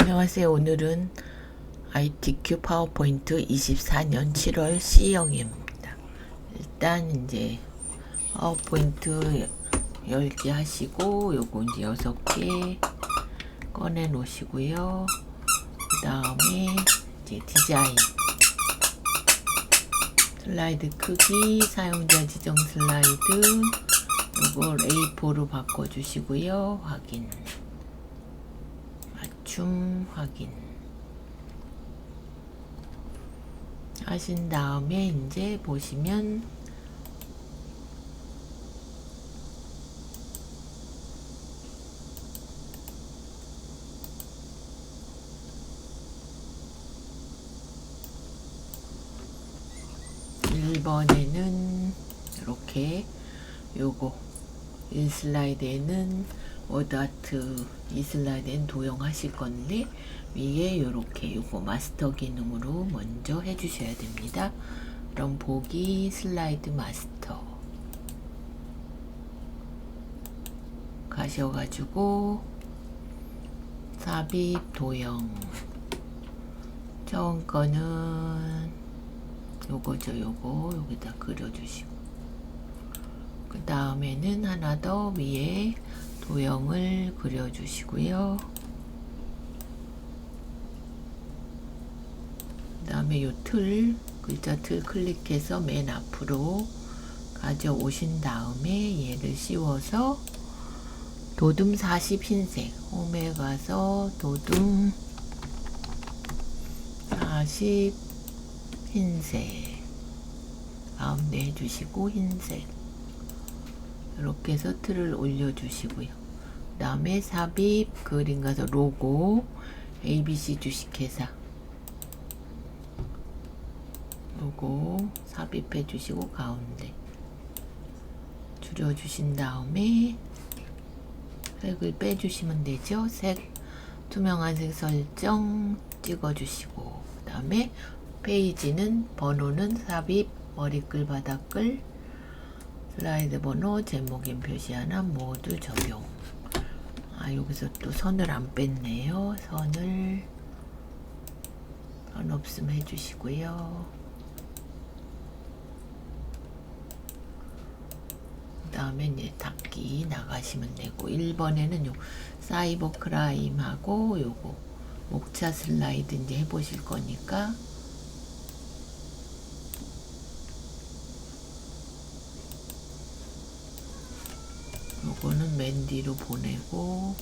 안녕하세요. 오늘은 ITQ 파워포인트 24년 7월 C형입니다. 일단 이제 파워포인트 10개 하시고 요거 이제 6개 꺼내 놓으시고요. 그 다음에 이제 디자인 슬라이드 크기 사용자 지정 슬라이드 요걸 A4로 바꿔주시고요. 확인 맞춤 확인 하신 다음에 이제 보시면 (1번에는) 이렇게 요거 1슬라이드에는 워드아트, 2슬라이드엔 도형하실 건데 위에 요렇게 요거 마스터 기능으로 먼저 해주셔야 됩니다. 그럼 보기 슬라이드 마스터 가셔가지고 삽입 도형 처음 거는 요거죠. 요거 여기다 그려주시고 그 다음에는 하나 더 위에 도형을 그려주시고요. 그 다음에 요 틀, 글자 틀 클릭해서 맨 앞으로 가져오신 다음에 얘를 씌워서 도둠 40 흰색, 홈에 가서 도둠 40 흰색 가운데 해주시고 흰색 이렇게 해서 틀을 올려주시고요. 그 다음에 삽입 그림 가서 로고 ABC 주식회사 로고 삽입해 주시고 가운데 줄여주신 다음에 색을 빼주시면 되죠. 색 투명한 색 설정 찍어주시고 그 다음에 페이지는 번호는 삽입 머리글 바닥글 슬라이드 번호 제목인 표시 하나 모두 적용. 여기서 또 선을 안 뺐네요. 선 없음 해주시고요. 그 다음에 이제 닫기 나가시면 되고 1번에는 요 사이버 크라임하고 요거 목차 슬라이드 이제 해보실 거니까 요거는 맨 뒤로 보내고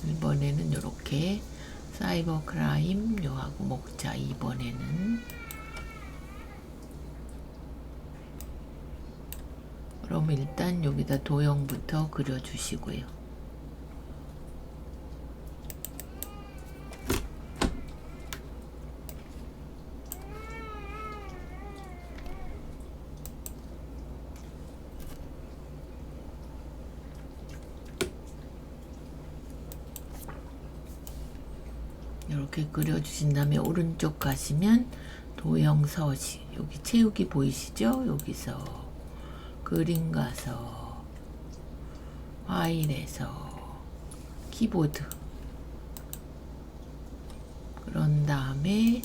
(1번에는) 요렇게 사이버 크라임 요하고 목차 (2번에는) 그럼 일단 여기다 도형부터 그려주시고요. 이렇게 그려주신 다음에 오른쪽 가시면 도형 서식 여기 채우기 보이시죠? 여기서 그림 가서 파일에서 키보드 그런 다음에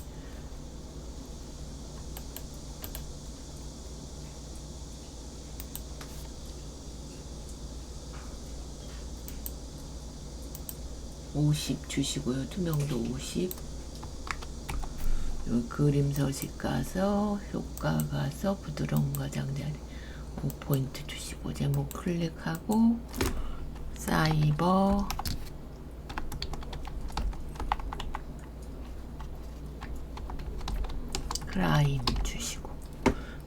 (50) 주시고요. 투명도 50 여기 그림 서식 가서 효과 가서 부드러운 가장자리 5포인트 주시고 제목 클릭하고 사이버 크라임 주시고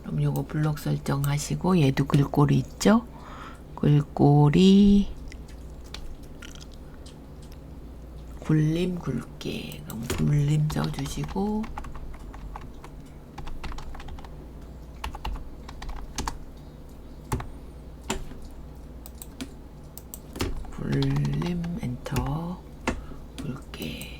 그럼 요거 블록 설정하시고 얘도 글꼴이 있죠? 글꼴이 굴림 굵게 그럼 굴림 써주시고 굴림 엔터 굵게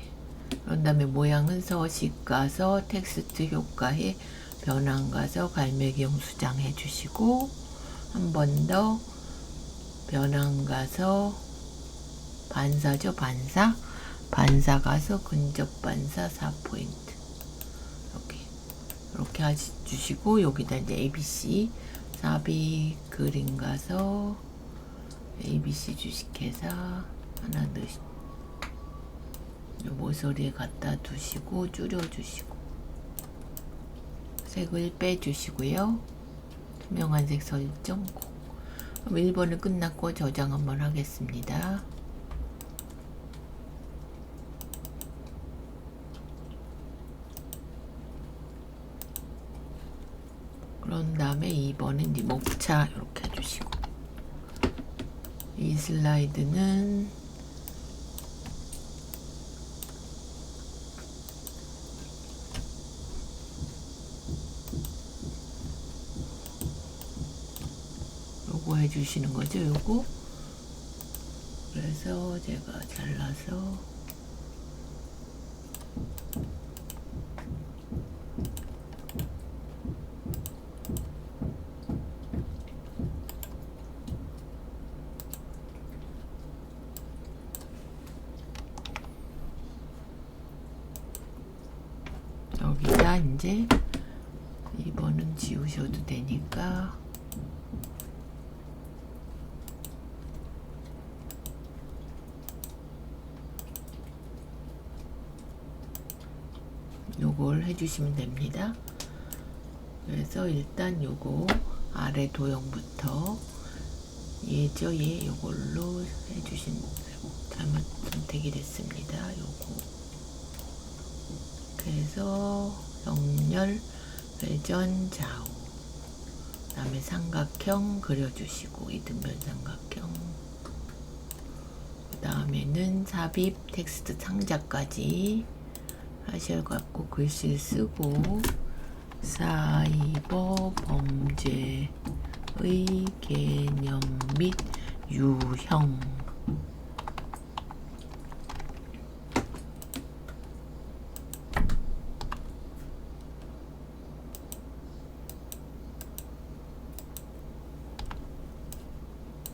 그런 다음에 모양은 서식 가서 텍스트 효과에 변환 가서 갈매기용 수정 해주시고 한 번 더 변환 가서 반사죠. 반사 가서 근접 반사 4포인트 이렇게 해주시고, 여기다 이제 ABC 삽입 그림 가서 ABC 주식회사 하나 넣으시고, 모서리에 갖다 두시고 줄여주시고 색을 빼주시고요. 투명한 색 설정. 그럼 1번은 끝났고 저장 한번 하겠습니다. 그런 다음에 2번은 이제 목차 이렇게 해주시고, 이 슬라이드는 요거 해주시는 거죠. 요거. 그래서 제가 잘라서 여기다 이제 2번은 지우셔도 되니까 요걸 해주시면 됩니다. 그래서 일단 요거 아래 도형부터 얘죠. 얘 요걸로 해주신, 잘못 선택이 됐습니다. 요거. 그래서 정렬, 회전, 좌우, 그 다음에 삼각형 그려주시고, 이등변 삼각형. 그 다음에는 삽입 텍스트 상자까지 하셔갖고 글씨를 쓰고, 사이버 범죄의 개념 및 유형.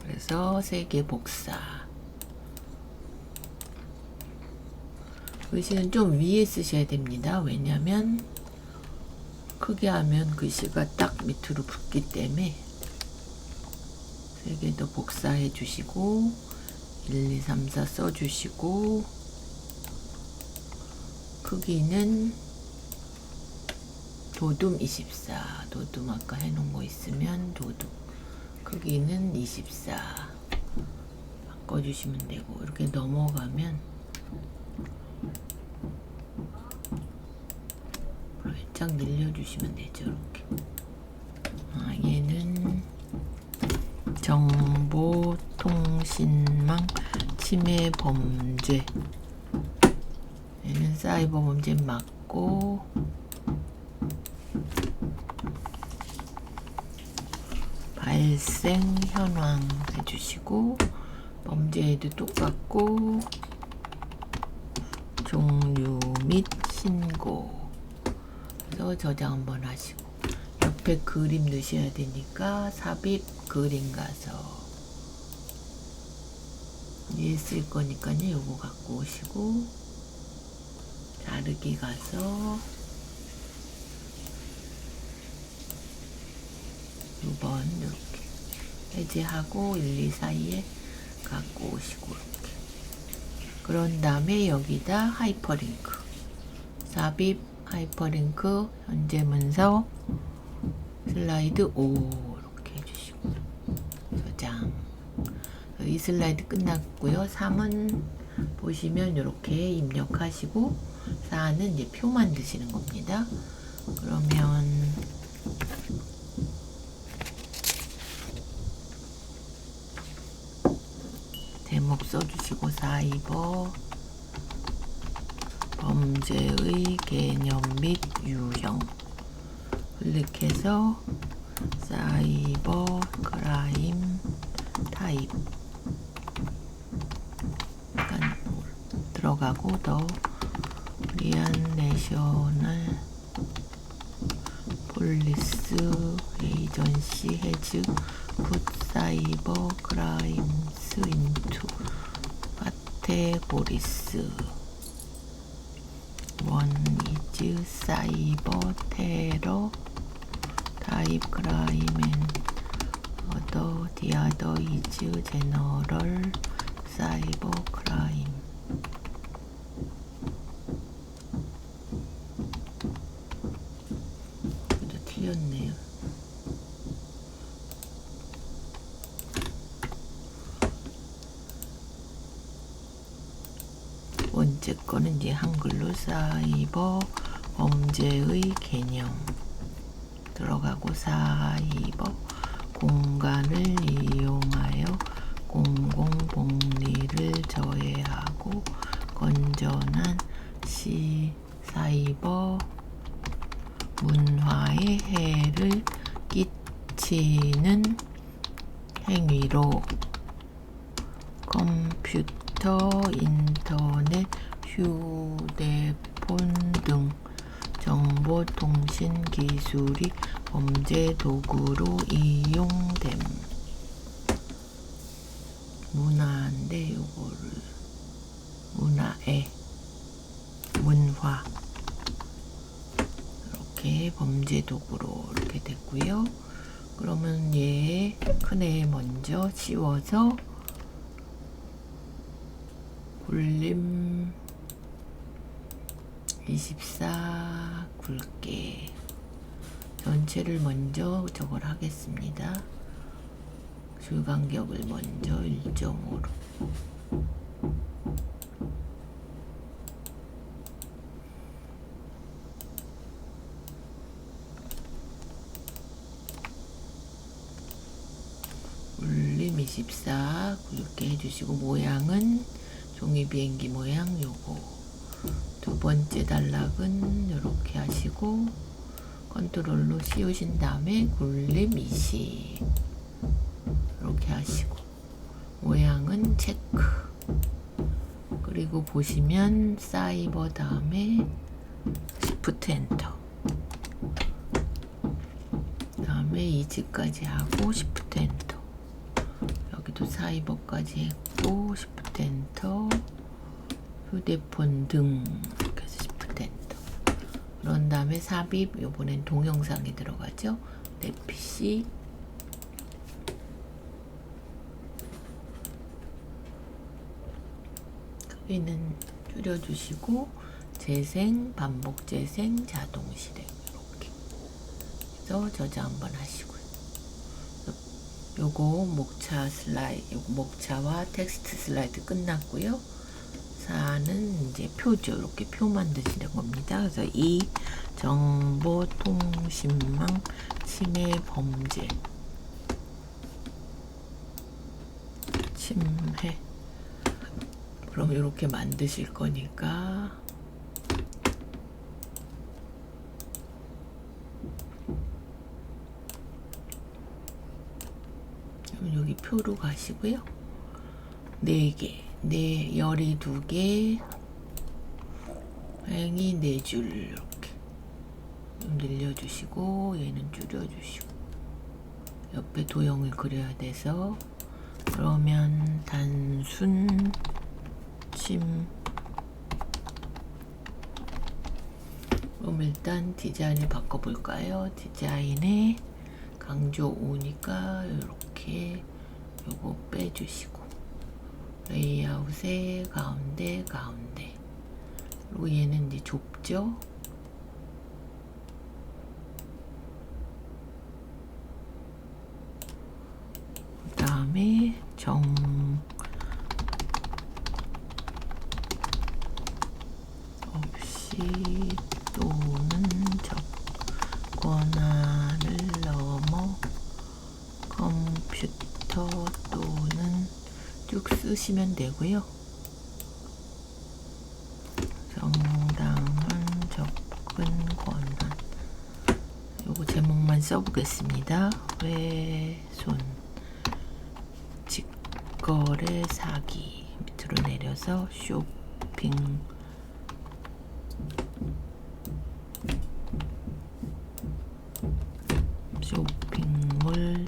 그래서 3개 복사. 글씨는 좀 위에 쓰셔야 됩니다. 왜냐면 크게 하면 글씨가 딱 밑으로 붙기 때문에 3개 더 복사해 주시고 1, 2, 3, 4 써 주시고, 크기는 도둠 24, 도둠 아까 해놓은 거 있으면 도둠 크기는 24 바꿔주시면 되고, 이렇게 넘어가면 살짝 늘려주시면 되죠. 이렇게. 얘는 정보통신망 침해 범죄, 얘는 사이버 범죄 맞고, 발생 현황 해주시고, 범죄에도 똑같고, 종류 및 신고. 그래서 저장 한번 하시고, 옆에 그림 넣으셔야 되니까 삽입 그림 가서, 위에 쓸 거니까요. 요거 갖고 오시고, 자르기 가서 2번 이렇게 해제하고 1, 2 사이에 갖고 오시고, 이렇게. 그런 다음에 여기다 하이퍼링크, 삽입 하이퍼링크 현재 문서 슬라이드 5 이렇게 해주시고 저장. 이 슬라이드 끝났고요. 3은 보시면 이렇게 입력하시고, 4는 이제 표 만드시는 겁니다. 그러면 제목 써주시고, 사이버 범죄의 개념 및 유형 클릭해서 사이버 크라임 타입 약간 들어가고, 더 리안 내셔널 폴리스 에이전시 해즈 풋 사이버 크라임스 인투 카테고리스. 원 이즈 사이버 테러 타입 크라임 앤 어더 디아더 이즈 제너럴 사이버 크라임. 이거 틀렸네요. 번째 거는 이제 한글로 사이버 범죄의 개념 들어가고, 사이버 공간을 이용하여 공공복리를 저해하고 건전한 사이버 문화에 해를 끼치는 행위로 컴퓨터, 인터넷, 휴대폰 등 정보통신 기술이 범죄 도구로 이용됨. 문화인데 요거를 문화에 문화 이렇게 범죄 도구로 이렇게 됐고요. 그러면 얘 큰 애 먼저 씌워서 굴림 24 굵게 전체를 먼저 저걸 하겠습니다. 줄 간격을 먼저 1.5로 굴림 24 굵게 해주시고, 모양은 종이 비행기 모양 요거. 두 번째 단락은 이렇게 하시고 컨트롤로 씌우신 다음에 굴림 20 이렇게 하시고, 모양은 체크. 그리고 보시면 사이버 다음에 시프트 엔터, 다음에 이즈까지 하고 시프트 엔터, 여기도 사이버까지 했고 시프트 엔터, 휴대폰 등 이렇게 해서 시프트 엔터. 그런 다음에 삽입, 요번엔 동영상이 들어가죠. 내 PC 크기는 줄여주시고, 재생, 반복 재생, 자동 실행 이렇게 해서 저장 한번 하시고요. 요거 목차 슬라이드, 요거 목차와 텍스트 슬라이드 끝났고요. 4는 이제 표죠. 이렇게 표 만드시는 겁니다. 그래서 이 정보통신망 침해 범죄 침해, 그럼 이렇게 만드실 거니까 여기 표로 가시고요. 4개, 12개, 행이 4줄 이렇게 좀 늘려주시고, 얘는 줄여주시고, 옆에 도형을 그려야 돼서, 그러면 단순 그럼 일단 디자인을 바꿔볼까요? 디자인에 강조 5니까 이렇게 요거 빼주시고, 레이아웃에 가운데 그리고 얘는 이제 좁죠? 그 다음에 없이 또는 권한을 넘어 컴퓨터 또는 쭉 쓰시면 되고요. 정당한 접근 권한, 요거 제목만 써보겠습니다. 훼손, 직거래 사기, 밑으로 내려서 쇼핑몰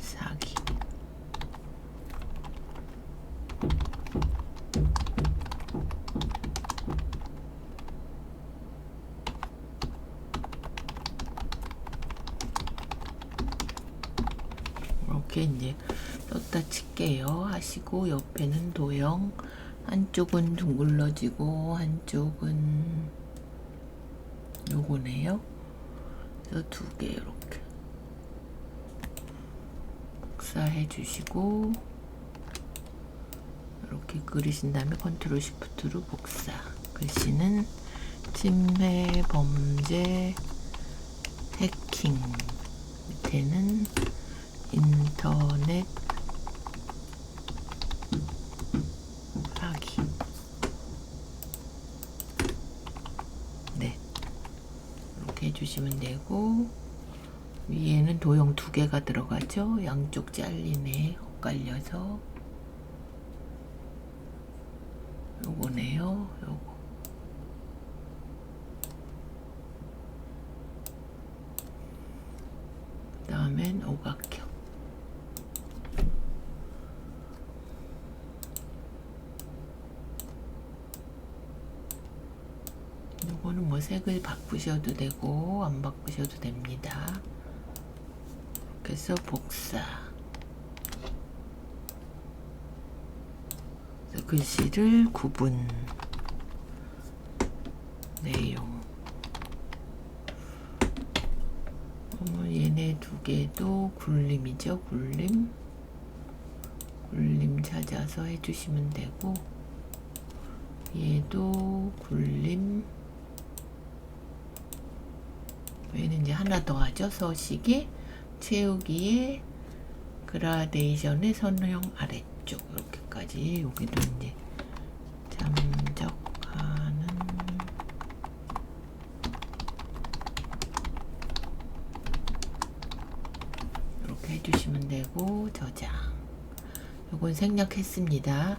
사기, 이렇게 이제 썼다 칠게요 하시고, 옆에는 도형, 한쪽은 둥글러지고 한쪽은 요거네요. 그래서 두 개 이렇게 복사해 주시고, 이렇게 그리신 다음에 컨트롤 시프트로 복사. 글씨는 침해, 범죄, 해킹, 밑에는 인터넷 사기. 네, 이렇게 해주시면 되고, 위에는 도형 두 개가 들어가죠. 양쪽 잘리네, 엇갈려서. 요거네요, 요거. 그 다음엔 오각형. 요거는 뭐 색을 바꾸셔도 되고 안 바꾸셔도 됩니다. 그래서 복사. 그래서 글씨를 구분. 내용. 얘네 두 개도 굴림이죠. 굴림. 굴림 찾아서 해주시면 되고, 얘도 굴림. 얘는 이제 하나 더 하죠. 서식에 채우기에 그라데이션의 선형 아래쪽 이렇게까지. 여기도 이제 잠적하는 이렇게 해주시면 되고, 저장. 요건 생략했습니다.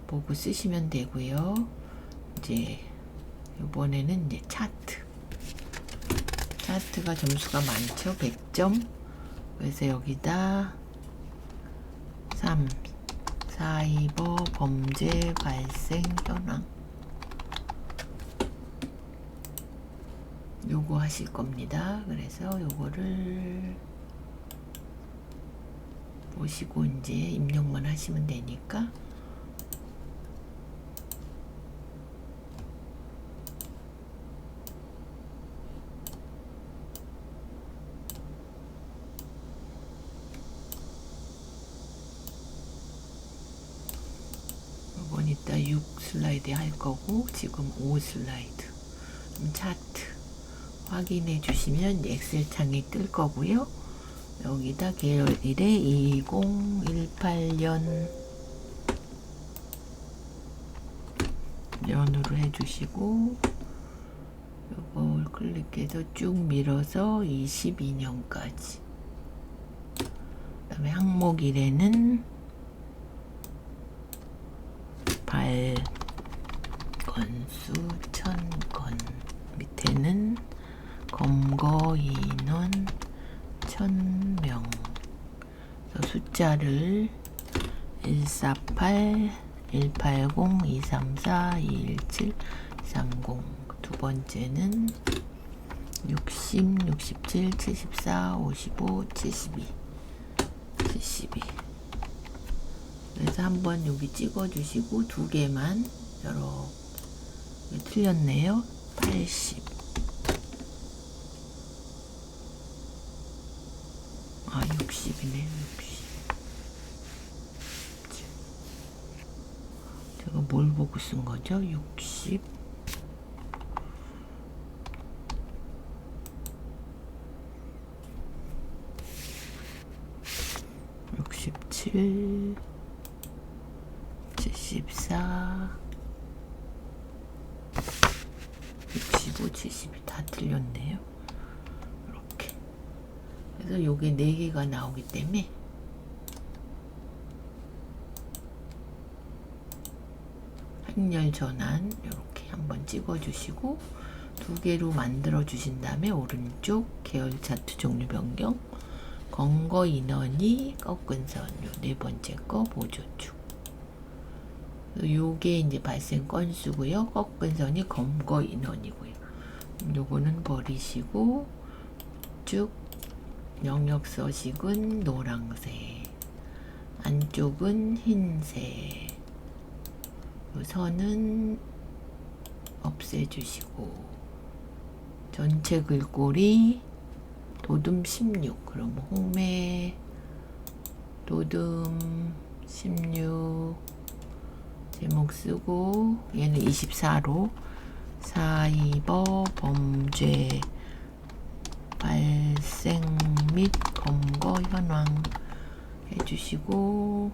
보고 쓰시면 되고요. 이제 이번에는 이제 차트가 점수가 많죠. 100점. 그래서 여기다 3. 사이버 범죄 발생 현황. 요거 하실 겁니다. 그래서 요거를 보시고 이제 입력만 하시면 되니까. 이건 이따 6슬라이드 할 거고, 지금 5슬라이드. 차트 확인해 주시면 엑셀 창이 뜰 거고요. 여기다 계열일에 2018년 연으로 해주시고, 이걸 클릭해서 쭉 밀어서 22년까지. 그 다음에 항목 1에는 발 건수 1000건, 밑에는 검거 인원 1000명. 숫자를 148, 180, 234, 217, 230. 두 번째는 60, 67, 74, 55, 72. 그래서 한번 여기 찍어주시고 두 개만 이렇게 틀렸네요. 80. 60이네. 60. 제가 뭘 보고 쓴 거죠? 60. 67, 74, 65, 72 다 틀렸네요. 이렇게. 그래서 요게 4개가 나오기 때문에 행렬 전환 이렇게 한번 찍어주시고, 2개로 만들어 주신 다음에 오른쪽 계열 차트 종류 변경, 검거 인원이 꺾은 선, 요 4번째 거 보조축. 요게 이제 발생 건수고요. 꺾은 선이 검거 인원이고요. 요거는 버리시고 쭉 영역 서식은 노란색. 양쪽은 흰색. 요 선은 없애주시고, 전체 글꼴이 도둠 16. 그럼 홍매 도둠 16 제목 쓰고, 얘는 24로 사이버 범죄 발생 및 검거 현황 해주시고,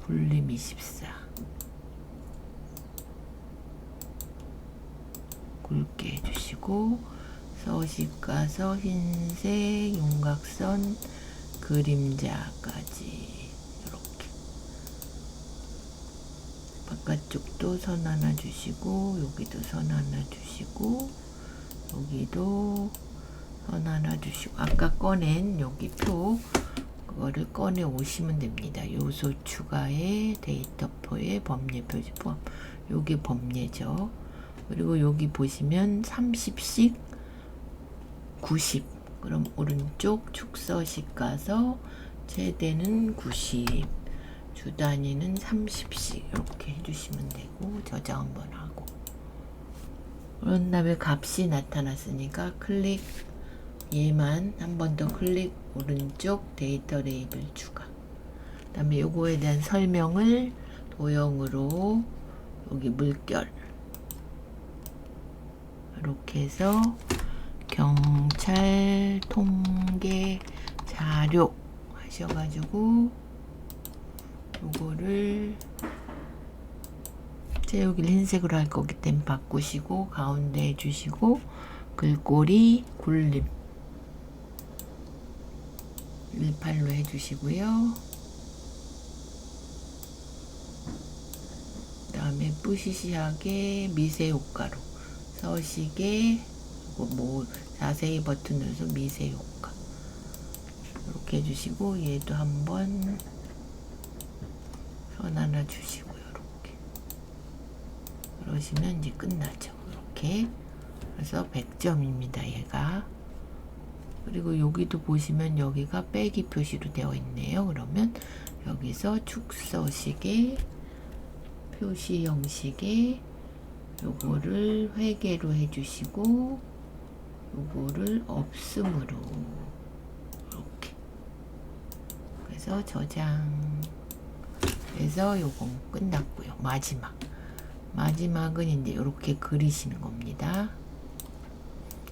불림 24 굵게 해주시고, 서식 가서 흰색 윤곽선 그림자까지 이렇게 바깥쪽도 선 하나 주시고, 여기도 선 하나 주시고, 여기도 선 하나 주시고, 아까 꺼낸 여기 표 그거를 꺼내 오시면 됩니다. 요소 추가에 데이터표에 범례 표시 포함. 요게 범례죠. 그리고 여기 보시면 30씩 90. 그럼 오른쪽 축서식 가서 최대는 90, 주 단위는 30씩 이렇게 해주시면 되고, 저장 한번 하고, 그런 다음에 값이 나타났으니까 클릭, 얘만 한 번 더 클릭, 오른쪽 데이터 레이블 추가. 그 다음에 요거에 대한 설명을 도형으로 여기 물결 이렇게 해서 경찰 통계 자료 하셔가지고 요거를 채우기를 흰색으로 할 거기 때문에 바꾸시고, 가운데 해주시고, 글꼴이 굴림 18로 해주시고요. 그 다음에 뿌시시하게 미세 효과로 서식에 뭐 자세히 버튼 눌러서 미세 효과 이렇게 해주시고, 얘도 한번 선 하나 주시고요. 이렇게 그러시면 이제 끝나죠. 이렇게 그래서 100점입니다. 얘가. 그리고 여기도 보시면 여기가 빼기 표시로 되어 있네요. 그러면 여기서 축서식의 표시 형식에 요거를 회계로 해주시고, 요거를 없음으로 이렇게. 그래서 저장. 그래서 요건 끝났고요. 마지막은 이제 이렇게 그리시는 겁니다.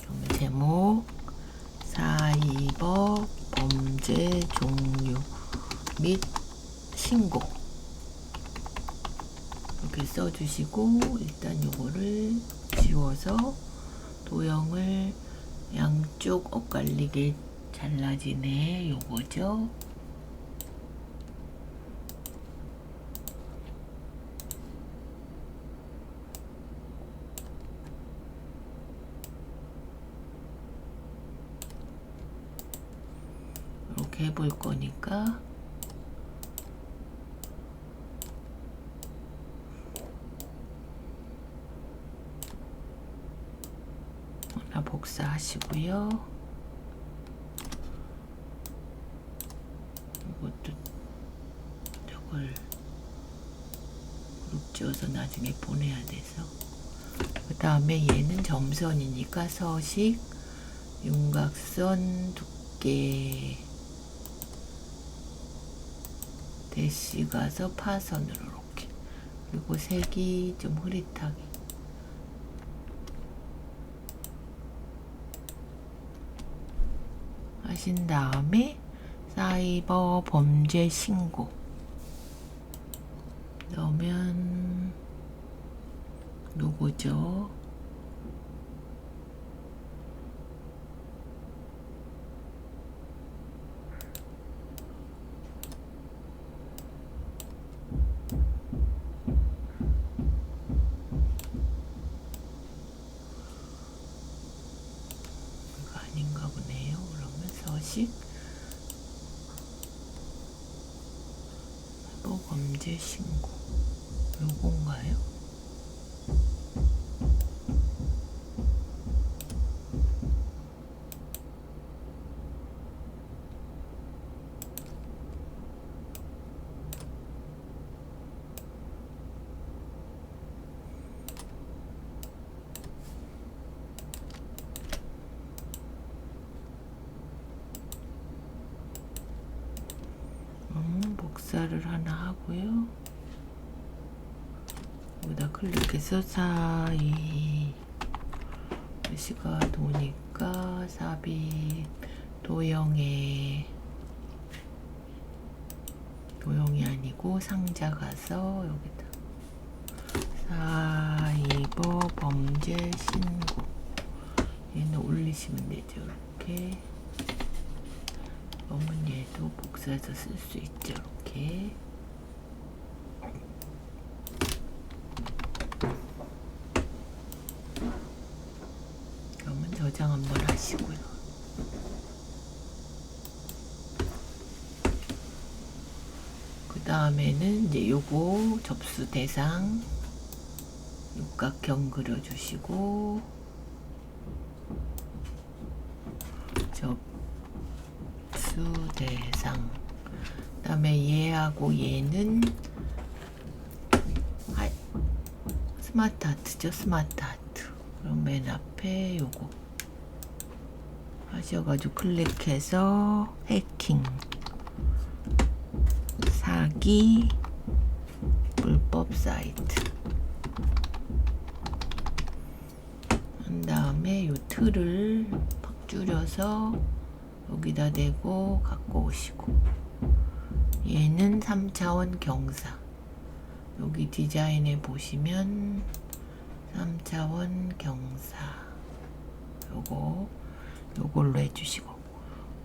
그러면 제목 사이버 범죄 종류 및 신고 이렇게 써주시고, 일단 요거를 지워서 도형을 양쪽 엇갈리게 잘라지네 요거죠. 이렇게 해볼 거니까 하나 복사하시고요. 이것도 저걸 그룹 지어서 나중에 보내야 돼서, 그 다음에 얘는 점선이니까 서식 윤곽선 두께 대시 가서 파선으로 이렇게, 그리고 색이 좀 흐릿하게 하신 다음에 사이버 범죄 신고 넣으면 요거죠. 이거 아닌가 보네요. 그러면 서식 범죄 신고 요건가요? 복사를 하나 하고요. 여기다 클릭해서 사이 글씨가 도니까 삽입 도형이 아니고 상자 가서 여기다 사이버 범죄 신고 얘는 올리시면 되죠. 이렇게 그러면 얘도 복사해서 쓸 수 있죠. 이렇게 그러면 저장 한번 하시고요. 그 다음에는 이제 요거 접수 대상 육각형 그려주시고 접수 대상 그 다음에 얘하고 얘는 스마트 아트죠. 스마트 아트. 그럼 맨 앞에 요거 하셔가지고 클릭해서 해킹 사기 불법 사이트 한 다음에 요 틀을 팍 줄여서 여기다 대고 갖고 오시고 얘는 3차원 경사 여기 디자인에 보시면 3차원 경사 요걸로 해주시고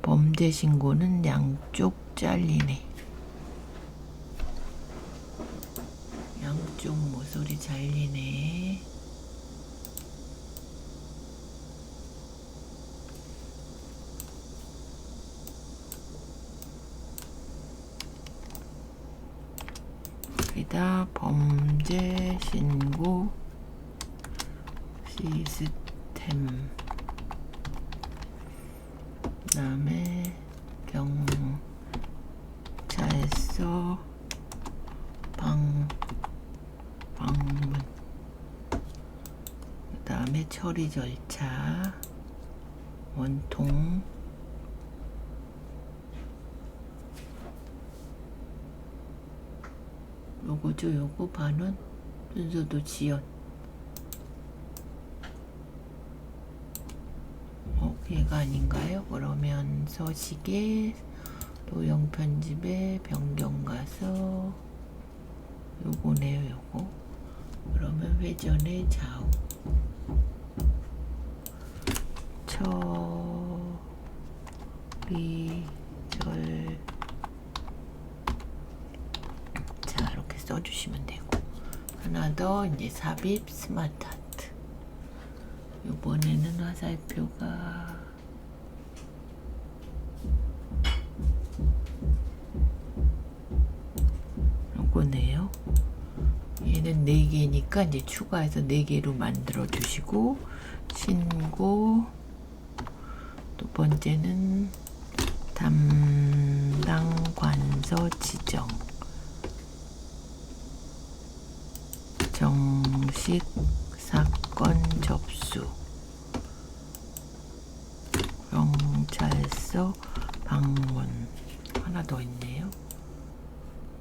범죄 신고는 양쪽 잘리네. 양쪽 모서리 잘리네. 여기다 범죄 신고 시스템 그 다음에 경찰서 방문 그 다음에 처리 절차 원통 요거죠. 요거 반원 순서도 지연 얘가 아닌가요? 그러면 서식에 도형 편집에 변경 가서 요거네요. 요거 그러면 회전의 좌우 처리 절차 이렇게 써주시면 되고 하나 더 이제 삽입 스마트 아트 이번에는 화살표가 요거네요. 얘는 4개니까 이제 추가해서 4개로 만들어 주시고 신고 두 번째는 담당 관서 지정 정식 사건 접수 경찰서 방문 하나 더 있네요.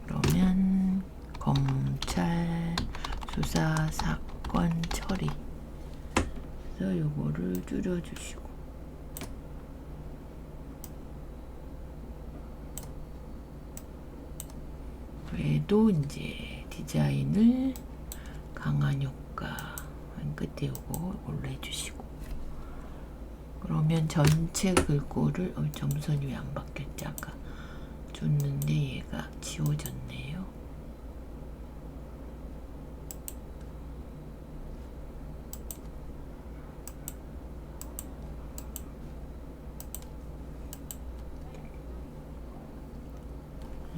그러면 검찰 수사 사건 처리 그래서 요거를 줄여주시고 외에도 이제 디자인을 강한 효과 한 끝에 요거 해주시고 그러면 전체 글꼴을 점선이 왜 안 바뀌었지? 아까 줬는데 얘가 지워졌네요.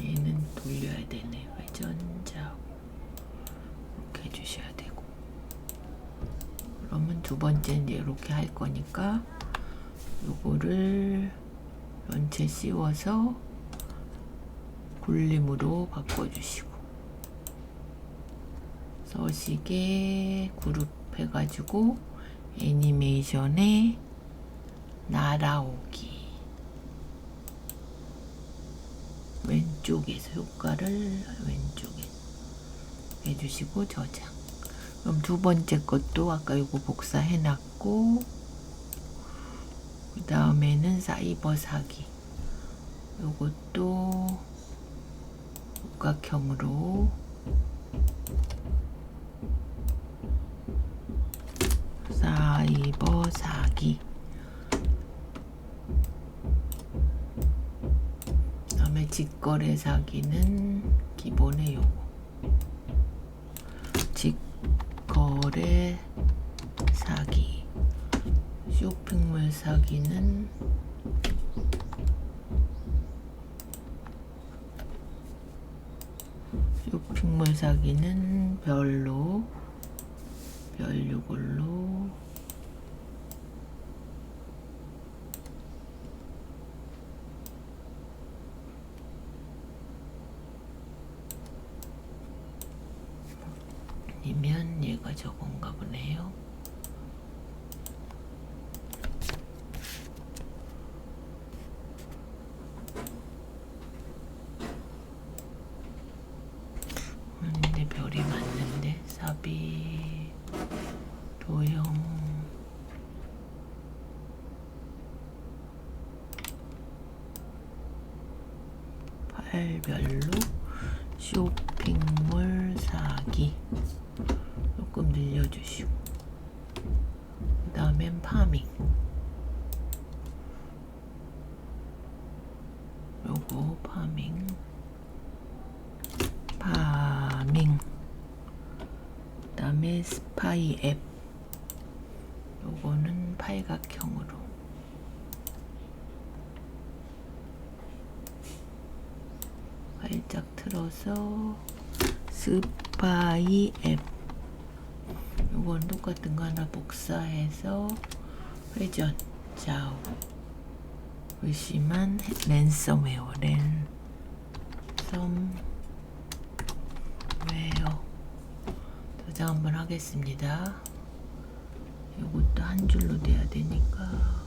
얘는 돌려야 되네. 회전좌우 이렇게 해주셔야 되고 그러면 두 번째는 이렇게 할 거니까 요거를 전체 씌워서 굴림으로 바꿔주시고 서식에 그룹 해가지고 애니메이션에 날아오기 왼쪽에서 효과를 왼쪽에 해주시고 저장. 그럼 두 번째 것도 아까 요거 복사해 놨고, 그 다음에는 사이버 사기, 요것도 육각형으로 사이버 사기, 그 다음에 직거래 사기는 기본에 요거 직거래 사기, 쇼핑몰 사기는 별로 별 요걸로 아니면 얘가 저건가 보네요. 근데 별이 맞는데 삽입 도형 팔별로 쇼핑몰 사기 조금 늘려주시고, 그 다음엔 파밍, 요거 파밍 그 다음에 스파이 앱, 요거는 팔각형으로 활짝 틀어서 스파이 앱, 요건 똑같은 거 하나 복사해서 회전 좌우, 의심한 랜섬웨어, 저장 한번 하겠습니다. 요것도 한 줄로 돼야 되니까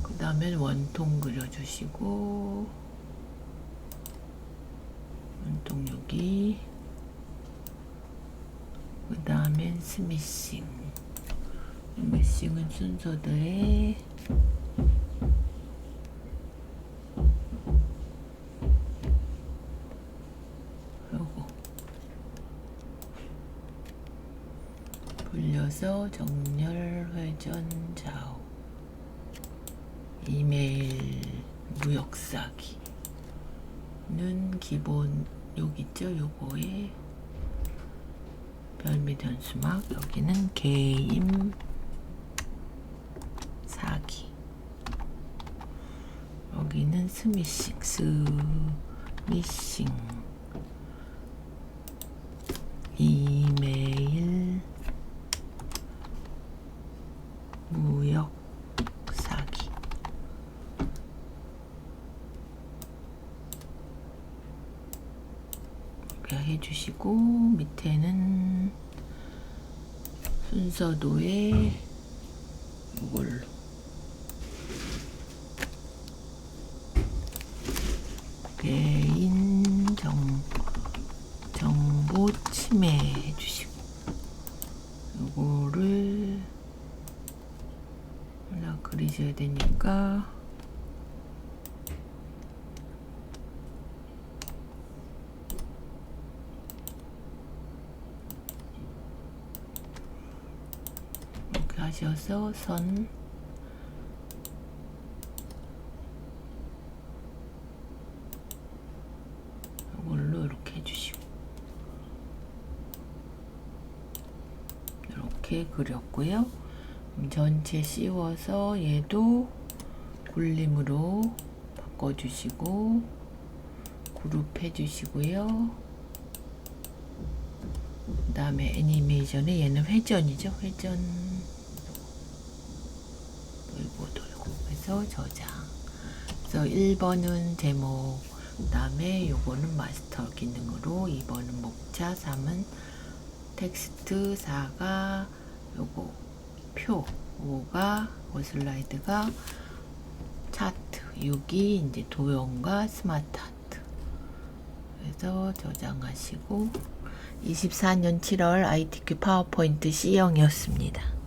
그 다음에 원통 그려주시고, 원통 여기, 그 다음엔 스미싱은 순서대에 요거 불려서 정렬 회전 좌우, 이메일 무역 사기는 기본 여기 있죠. 요거에 별빛 현수막, 여기는 게임 사기, 여기는 스미싱 이메일 무역 사기, 이렇게 해주시고, 밑에는 순서도에 이걸로 개인 정보 침해 해주시고, 요거를 하나 그리셔야 되니까 이렇게 하셔서 선 이걸로 이렇게 해주시고, 이렇게 그렸고요. 전체 씌워서 얘도 굴림으로 바꿔주시고 그룹 해주시고요. 그 다음에 애니메이션에 얘는 회전이죠. 회전 돌고 해서 저장. 그래서 1번은 제목, 그 다음에 요거는 마스터 기능으로 2번은 목차, 3은 텍스트, 4가 요거 표, 5가 슬라이드가 차트, 6이 이제 도형과 스마트 아트. 그래서 저장하시고 24년 7월 ITQ 파워포인트 C형이었습니다.